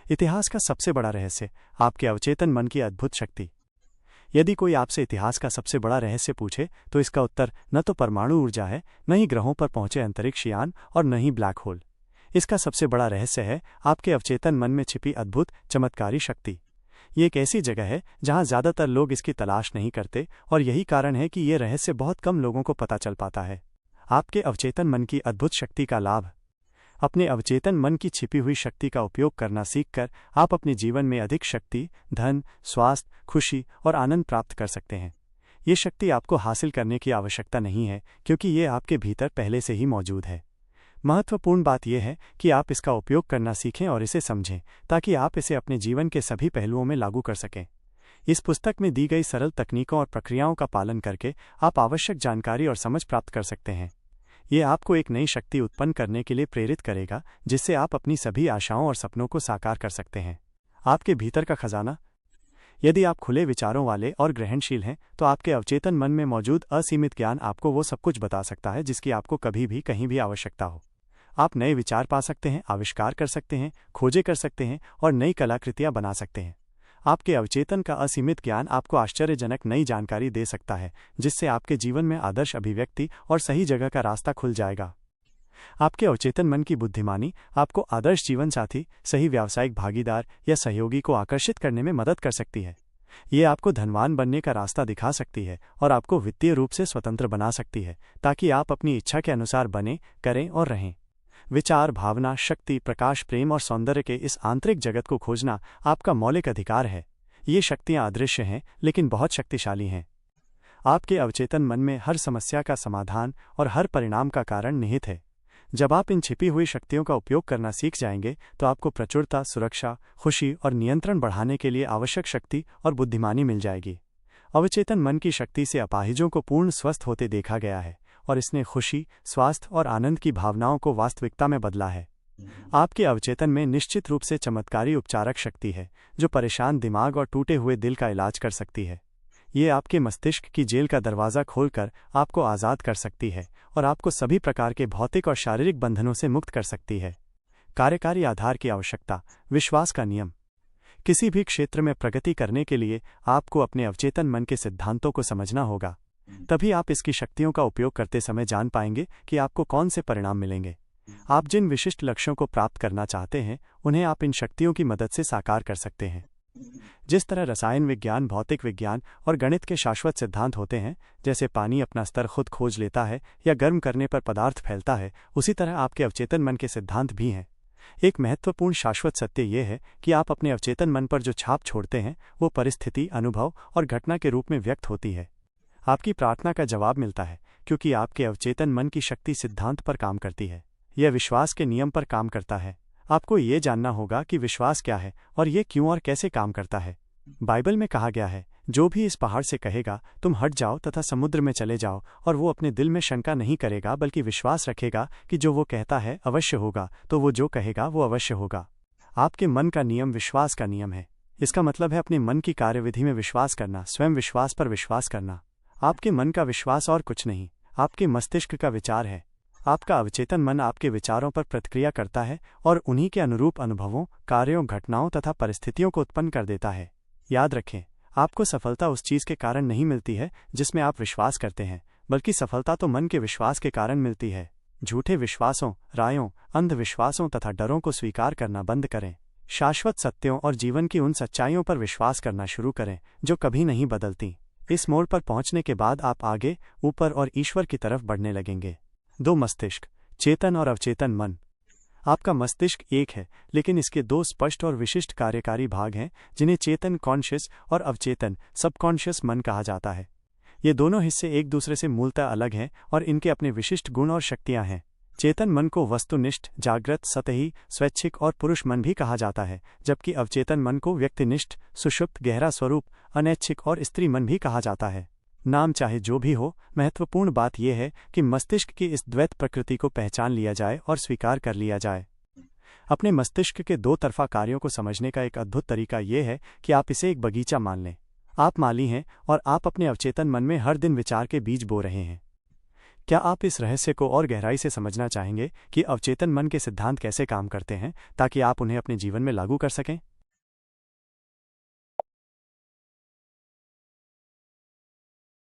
इतिहास का सबसे बड़ा रहस्य, आपके अवचेतन मन की अद्भुत शक्ति। यदि कोई आपसे इतिहास का सबसे बड़ा रहस्य पूछे तो इसका उत्तर न तो परमाणु ऊर्जा है, न ही ग्रहों पर पहुंचे अंतरिक्ष यान और न ही ब्लैक होल। इसका सबसे बड़ा रहस्य है आपके अवचेतन मन में छिपी अद्भुत चमत्कारी शक्ति। ये एक ऐसी जगह है जहां ज्यादातर लोग इसकी तलाश नहीं करते और यही कारण है कि ये रहस्य बहुत कम लोगों को पता चल पाता है। आपके अवचेतन मन की अद्भुत शक्ति का लाभ। अपने अवचेतन मन की छिपी हुई शक्ति का उपयोग करना सीखकर आप अपने जीवन में अधिक शक्ति, धन, स्वास्थ्य, खुशी और आनंद प्राप्त कर सकते हैं। ये शक्ति आपको हासिल करने की आवश्यकता नहीं है क्योंकि ये आपके भीतर पहले से ही मौजूद है। महत्वपूर्ण बात यह है कि आप इसका उपयोग करना सीखें और इसे समझें ताकि आप इसे अपने जीवन के सभी पहलुओं में लागू कर सकें। इस पुस्तक में दी गई सरल तकनीकों और प्रक्रियाओं का पालन करके आप आवश्यक जानकारी और समझ प्राप्त कर सकते हैं। ये आपको एक नई शक्ति उत्पन्न करने के लिए प्रेरित करेगा जिससे आप अपनी सभी आशाओं और सपनों को साकार कर सकते हैं। आपके भीतर का खजाना। यदि आप खुले विचारों वाले और ग्रहणशील हैं तो आपके अवचेतन मन में मौजूद असीमित ज्ञान आपको वो सब कुछ बता सकता है जिसकी आपको कभी भी कहीं भी आवश्यकता हो। आप नए विचार पा सकते हैं, आविष्कार कर सकते हैं, खोजें कर सकते हैं और नई कलाकृतियां बना सकते हैं। आपके अवचेतन का असीमित ज्ञान आपको आश्चर्यजनक नई जानकारी दे सकता है जिससे आपके जीवन में आदर्श अभिव्यक्ति और सही जगह का रास्ता खुल जाएगा। आपके अवचेतन मन की बुद्धिमानी आपको आदर्श जीवन साथी, सही व्यावसायिक भागीदार या सहयोगी को आकर्षित करने में मदद कर सकती है। ये आपको धनवान बनने का रास्ता दिखा सकती है और आपको वित्तीय रूप से स्वतंत्र बना सकती है ताकि आप अपनी इच्छा के अनुसार बने, करें और रहें। विचार, भावना, शक्ति, प्रकाश, प्रेम और सौंदर्य के इस आंतरिक जगत को खोजना आपका मौलिक अधिकार है। ये शक्तियां अदृश्य हैं लेकिन बहुत शक्तिशाली हैं। आपके अवचेतन मन में हर समस्या का समाधान और हर परिणाम का कारण निहित है। जब आप इन छिपी हुई शक्तियों का उपयोग करना सीख जाएंगे तो आपको प्रचुरता, सुरक्षा, खुशी और नियंत्रण बढ़ाने के लिए आवश्यक शक्ति और बुद्धिमानी मिल जाएगी। अवचेतन मन की शक्ति से अपाहिजों को पूर्ण स्वस्थ होते देखा गया है और इसने खुशी, स्वास्थ्य और आनंद की भावनाओं को वास्तविकता में बदला है। आपके अवचेतन में निश्चित रूप से चमत्कारी उपचारक शक्ति है जो परेशान दिमाग और टूटे हुए दिल का इलाज कर सकती है। ये आपके मस्तिष्क की जेल का दरवाज़ा खोलकर आपको आज़ाद कर सकती है और आपको सभी प्रकार के भौतिक और शारीरिक बंधनों से मुक्त कर सकती है। कार्यकारी आधार की आवश्यकता। विश्वास का नियम। किसी भी क्षेत्र में प्रगति करने के लिए आपको अपने अवचेतन मन के सिद्धांतों को समझना होगा। तभी आप इसकी शक्तियों का उपयोग करते समय जान पाएंगे कि आपको कौन से परिणाम मिलेंगे। आप जिन विशिष्ट लक्ष्यों को प्राप्त करना चाहते हैं उन्हें आप इन शक्तियों की मदद से साकार कर सकते हैं। जिस तरह रसायन विज्ञान, भौतिक विज्ञान और गणित के शाश्वत सिद्धांत होते हैं, जैसे पानी अपना स्तर खुद खोज लेता है या गर्म करने पर पदार्थ फैलता है, उसी तरह आपके अवचेतन मन के सिद्धांत भी हैं। एक महत्वपूर्ण शाश्वत सत्य यह है कि आप अपने अवचेतन मन पर जो छाप छोड़ते हैं वो परिस्थिति, अनुभव और घटना के रूप में व्यक्त होती है। आपकी प्रार्थना का जवाब मिलता है क्योंकि आपके अवचेतन मन की शक्ति सिद्धांत पर काम करती है। यह विश्वास के नियम पर काम करता है। आपको ये जानना होगा कि विश्वास क्या है और ये क्यों और कैसे काम करता है। बाइबल में कहा गया है, जो भी इस पहाड़ से कहेगा तुम हट जाओ तथा समुद्र में चले जाओ, और वो अपने दिल में शंका नहीं करेगा बल्कि विश्वास रखेगा कि जो वो कहता है अवश्य होगा, तो वो जो कहेगा वो अवश्य होगा। आपके मन का नियम विश्वास का नियम है। इसका मतलब है अपने मन की कार्यविधि में विश्वास करना, स्वयं विश्वास पर विश्वास करना। आपके मन का विश्वास और कुछ नहीं, आपके मस्तिष्क का विचार है। आपका अवचेतन मन आपके विचारों पर प्रतिक्रिया करता है और उन्हीं के अनुरूप अनुभवों, कार्यों, घटनाओं तथा परिस्थितियों को उत्पन्न कर देता है। याद रखें, आपको सफलता उस चीज के कारण नहीं मिलती है जिसमें आप विश्वास करते हैं, बल्कि सफलता तो मन के विश्वास के कारण मिलती है। झूठे विश्वासों, रायों, अंधविश्वासों तथा डरों को स्वीकार करना बंद करें। शाश्वत सत्यों और जीवन की उन सच्चाइयों पर विश्वास करना शुरू करें जो कभी नहीं बदलती। इस मोड़ पर पहुंचने के बाद आप आगे, ऊपर और ईश्वर की तरफ बढ़ने लगेंगे। 2 मस्तिष्क, चेतन और अवचेतन मन। आपका मस्तिष्क एक है लेकिन इसके 2 स्पष्ट और विशिष्ट कार्यकारी भाग हैं जिन्हें चेतन कॉन्शियस और अवचेतन सबकॉन्शियस मन कहा जाता है। ये दोनों हिस्से एक दूसरे से मूलतः अलग हैं और इनके अपने विशिष्ट गुण और शक्तियां हैं। चेतन मन को वस्तुनिष्ठ, जागृत, सतही, स्वैच्छिक और पुरुष मन भी कहा जाता है, जबकि अवचेतन मन को व्यक्तिनिष्ठ, सुषुप्त, गहरा स्वरूप, अनैच्छिक और स्त्री मन भी कहा जाता है। नाम चाहे जो भी हो, महत्वपूर्ण बात यह है कि मस्तिष्क की इस द्वैत प्रकृति को पहचान लिया जाए और स्वीकार कर लिया जाए। अपने मस्तिष्क के 2 तरफा कार्यों को समझने का एक अद्भुत तरीका यह है कि आप इसे एक बगीचा मान लें। आप माली हैं और आप अपने अवचेतन मन में हर दिन विचार के बीज बो रहे हैं। क्या आप इस रहस्य को और गहराई से समझना चाहेंगे कि अवचेतन मन के सिद्धांत कैसे काम करते हैं, ताकि आप उन्हें अपने जीवन में लागू कर सकें?